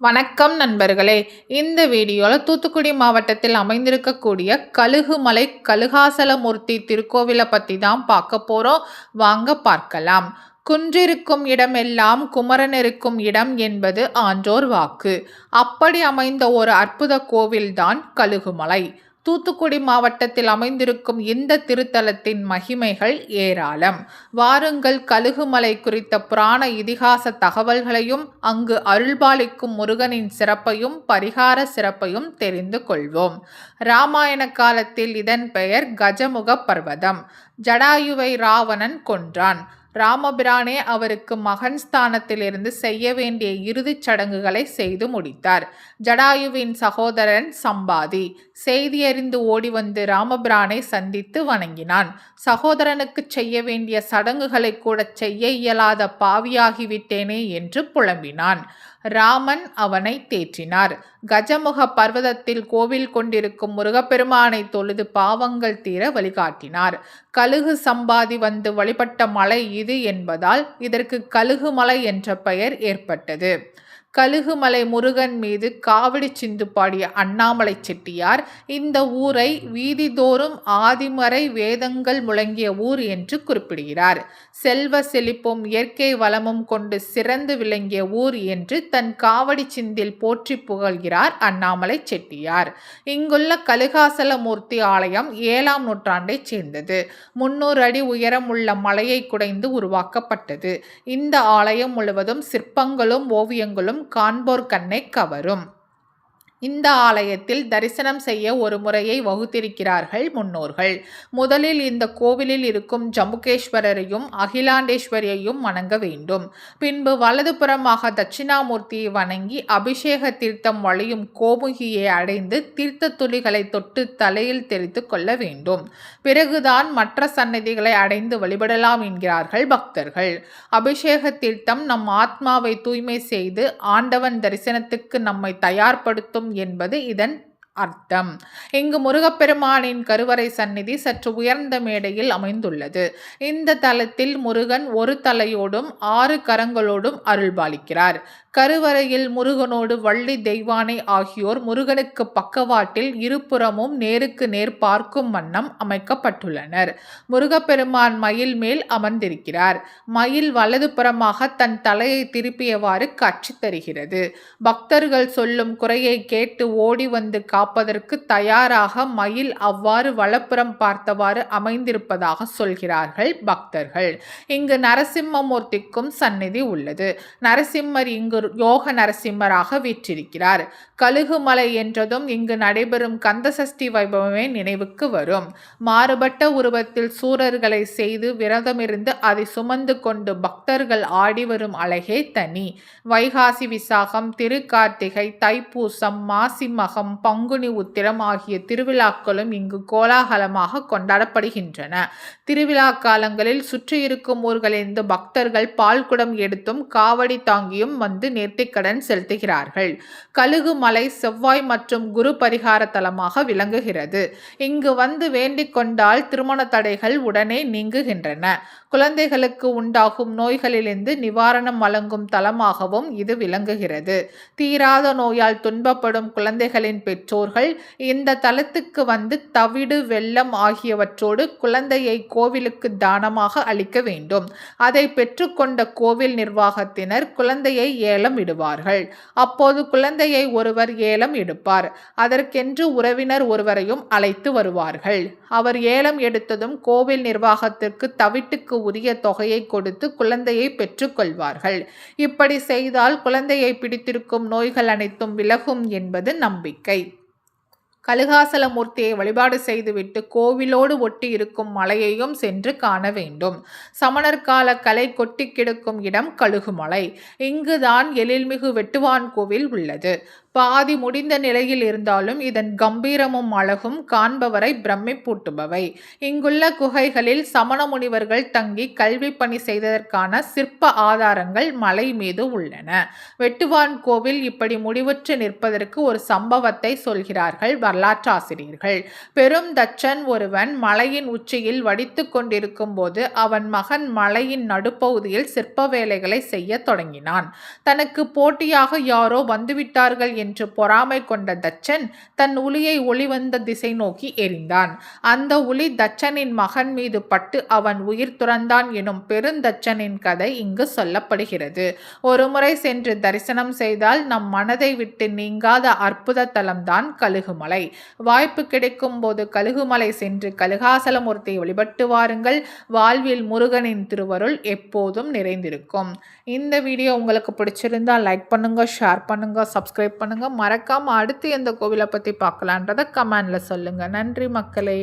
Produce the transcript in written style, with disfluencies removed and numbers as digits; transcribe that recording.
வணக்கம் நண்பர்களே. இந்த வீடியோவில் தூத்துக்குடி மாவட்டத்தில் அமைந்திருக்கக்கூடிய கழுகுமலை கழுகாசலமூர்த்தி திருக்கோவிலை பற்றி தான் பார்க்க போகிறோம். வாங்க பார்க்கலாம். குன்றிருக்கும் இடமெல்லாம் குமரன் இருக்கும் இடம் என்பது ஆன்றோர் வாக்கு. அப்படி அமைந்த ஒரு அற்புத கோவில்தான் கழுகுமலை. தூத்துக்குடி மாவட்டத்தில் அமைந்திருக்கும் இந்த திருத்தலத்தின் மகிமைகள் ஏராளம். வாருங்கள், கழுகுமலை குறித்த புராண இதிகாச தகவல்களையும் அங்கு அருள்பாலிக்கும் முருகனின் சிறப்பையும் பரிகார சிறப்பையும் தெரிந்து கொள்வோம். இராமாயண காலத்தில் இதன் பெயர் கஜமுக பர்வதம். ஜடாயுவை ராவணன் கொன்றான். ராமபிரானே அவருக்கு மகன் ஸ்தானத்திலிருந்து செய்ய வேண்டிய இறுதிச் சடங்குகளை செய்து முடித்தார். ஜடாயுவின் சகோதரன் சம்பாதி செய்தியறிந்து ஓடி வந்து ராமபிரானை சந்தித்து வணங்கினான். சகோதரனுக்கு செய்ய வேண்டிய சடங்குகளை கூட செய்ய இயலாத பாவியாகிவிட்டேனே என்று புலம்பினான். ராமன் அவனை தேற்றினார். கஜமுக பர்வதத்தில் கோவில் கொண்டிருக்கும் முருகப்பெருமானை தொழுது பாவங்கள் தீர வழிகாட்டினார். கழுகு சம்பாதி வந்து வழிபட்ட மலை இது என்பதால் இதற்கு கழுகுமலை என்ற பெயர் ஏற்பட்டது. கழுகுமலை முருகன் மீது காவடி சிந்து பாடிய அண்ணாமலை செட்டியார் இந்த ஊரை வீதிதோறும் ஆதிமறை வேதங்கள் முழங்கிய ஊர் என்று குறிப்பிடுகிறார். செல்வ செழிப்பும் இயற்கை வளமும் கொண்டு சிறந்து விளங்கிய ஊர் என்று தன் காவடி சிந்தில் போற்றி புகழ்கிறார் அண்ணாமலை செட்டியார். இங்குள்ள கழுகாசலமூர்த்தி ஆலயம் 7ஆம் நூற்றாண்டைச் சேர்ந்தது. 300 அடி உயரம் உள்ள மலையை குடைந்து உருவாக்கப்பட்டது. இந்த ஆலயம் முழுவதும் சிற்பங்களும் ஓவியங்களும் காண்போர் கண்ணை கவரும். இந்த ஆலயத்தில் தரிசனம் செய்ய ஒரு முறையை வகுத்திருக்கிறார்கள் முன்னோர்கள். முதலில் இந்த கோவிலில் இருக்கும் ஜம்புகேஸ்வரரையும் அகிலாண்டேஸ்வரியையும் வணங்க வேண்டும். பின்பு வலதுபுறமாக தட்சிணாமூர்த்தியை வணங்கி அபிஷேக தீர்த்தம் வழியும் கோமுகியை அடைந்து தீர்த்த துளிகளை தொட்டு தலையில் தெளித்து கொள்ள வேண்டும். பிறகுதான் மற்ற சன்னதிகளை அடைந்து வழிபடலாம் என்கிறார்கள் பக்தர்கள். அபிஷேக தீர்த்தம் நம் ஆத்மாவை தூய்மை செய்து ஆண்டவன் தரிசனத்துக்கு நம்மை தயார்படுத்தும் என்பது இதன் அர்த்தம். இங்கு முருகப்பெருமானின் கருவறை சந்நிதி சற்று உயர்ந்த மேடையில் அமைந்துள்ளது. இந்த தலத்தில் முருகன் ஒரு தலையோடும் 6 கரங்களோடும் அருள்பாலிக்கிறார். கருவறையில் முருகனோடு வள்ளி தெய்வானை ஆகியோர் முருகனுக்கு பக்கவாட்டில் இருபுறமும் நேருக்கு நேர் பார்க்கும் வண்ணம் அமைக்கப்பட்டுள்ளனர். முருகப்பெருமான் மயில் மேல் அமர்ந்திருக்கிறார். மயில் வலது புறமாக தன் தலையை திருப்பியவாறு காட்சி தருகிறது. பக்தர்கள் சொல்லும் குறையை கேட்டு ஓடி வந்து காப்பதற்கு தயாராக மயில் அவ்வாறு வலப்புறம் பார்த்தவாறு அமைந்திருப்பதாக சொல்கிறார்கள் பக்தர்கள். இங்கு நரசிம்மமூர்த்திக்கும் சந்நிதி உள்ளது. நரசிம்மர் இங்கு யோக நரசிம்மராக வீற்றிருக்கிறார். கழுகுமலை என்றதும் இங்கு நடைபெறும் கந்தசஷ்டி வைபவமே நினைவுக்கு வரும். மாறுபட்ட உருவத்தில் சூரர்களை செய்து விரதமிருந்து அதை சுமந்து கொண்டு பக்தர்கள் ஆடி வரும் அழகே தனி. வைகாசி விசாகம், திருக்கார்த்திகை, தைப்பூசம், மாசி மகம், பங்குனி உத்திரம் ஆகிய திருவிழாக்களும் இங்கு கோலாகலமாக கொண்டாடப்படுகின்றன. திருவிழா காலங்களில் சுற்றியிருக்கும் ஊர்களிலிருந்து பக்தர்கள் பால்குடம் எடுத்தும் காவடி தாங்கியும் வந்து நேர்த்திக்கடன் செலுத்துகிறார்கள். கழுகுமலை செவ்வாய் மற்றும் குரு பரிகார தலமாக விளங்குகிறது. இங்கு வந்து வேண்டிக் கொண்டால் திருமண தடைகள் உடனே நீங்குகின்றன. குழந்தைகளுக்கு உண்டாகும் நோய்களிலிருந்து நிவாரணம் வழங்கும் தலமாகவும் இது விளங்குகிறது. தீராத நோயால் துன்பப்படும் குழந்தைகளின் பெற்றோர்கள் இந்த தலத்துக்கு வந்து தவிடு, வெல்லம் ஆகியவற்றோடு குழந்தையை கோவிலுக்கு தானமாக அளிக்க வேண்டும். அதை பெற்றுக்கொண்ட கோவில் நிர்வாகத்தினர் குழந்தையை ஏலம் விடுவார்கள். அப்போது குழந்தையை ஒருவர் ஏலம் எடுப்பார். அதற்கென்று உறவினர் ஒருவரையும் அழைத்து வருவார்கள். அவர் ஏலம் எடுத்ததும் கோவில் நிர்வாகத்திற்கு தவிட்டுக்கு உரிய தொகையை கொடுத்து குழந்தையை பெற்றுக்கொள்வார்கள். இப்படி செய்தால் குழந்தையை பிடித்திருக்கும் நோய்கள் அனைத்தும் விலகும் என்பது நம்பிக்கை. கழுகாசலமூர்த்தியை வழிபாடு செய்துவிட்டு கோவிலோடு ஒட்டி இருக்கும் மலையையும் சென்று காண வேண்டும். சமணர் கால கலை கொட்டி கிடக்கும் இடம் கழுகுமலை. இங்குதான் எழில்மிகு வெட்டுவான் கோவில் உள்ளது. பாதி முடிந்த நிலையில் இருந்தாலும் இதன் கம்பீரமும் அழகும் காண்பவரை பிரமிப்பூட்டுபவை. இங்குள்ள குகைகளில் சமண முனிவர்கள் தங்கி கல்வி பணி செய்ததற்கான சிற்ப ஆதாரங்கள் மலை மீது உள்ளன. வெட்டுவான் கோவில் இப்படி முடிவுற்று நிற்பதற்கு ஒரு சம்பவத்தை சொல்கிறார்கள் வரலாற்றாசிரியர்கள். பெரும் தச்சன் ஒருவன் மலையின் உச்சியில் வடித்துக் கொண்டிருக்கும் போது அவன் மகன் மலையின் நடுப்பகுதியில் சிற்ப வேலைகளை செய்ய தொடங்கினான். தனக்கு போட்டியாக யாரோ வந்துவிட்டார்கள் என்று பொறாமை கொண்ட தச்சன் தன் உளியை ஒளிவந்த திசை நோக்கி எறிந்தான். அந்த உளி தச்சனின் மகன் மீது பட்டு அவன் உயிர் துறந்தான் எனும் பெருந்தச்சனின் கதை இங்கு சொல்லப்படுகிறது. ஒருமுறை சென்று தரிசனம் செய்தால் நம் மனதை விட்டு நீங்காத அற்புத தலம்தான் கழுகுமலை. வாய்ப்பு கிடைக்கும் போது கழுகுமலை சென்று கழுகாசலமூர்த்தியை வழிபட்டு வாருங்கள். வாழ்வில் முருகனின் திருவருள் எப்போதும் நிறைந்திருக்கும். இந்த வீடியோ உங்களுக்கு பிடிச்சிருந்தா லைக் பண்ணுங்க, ஷேர் பண்ணுங்க, சப்ஸ்கிரைப் பண்ணுங்க. மறக்காம அடுத்து எந்த கோவிலை பத்தி பார்க்கலான்றத கமெண்ட்ல சொல்லுங்க. நன்றி மக்களே.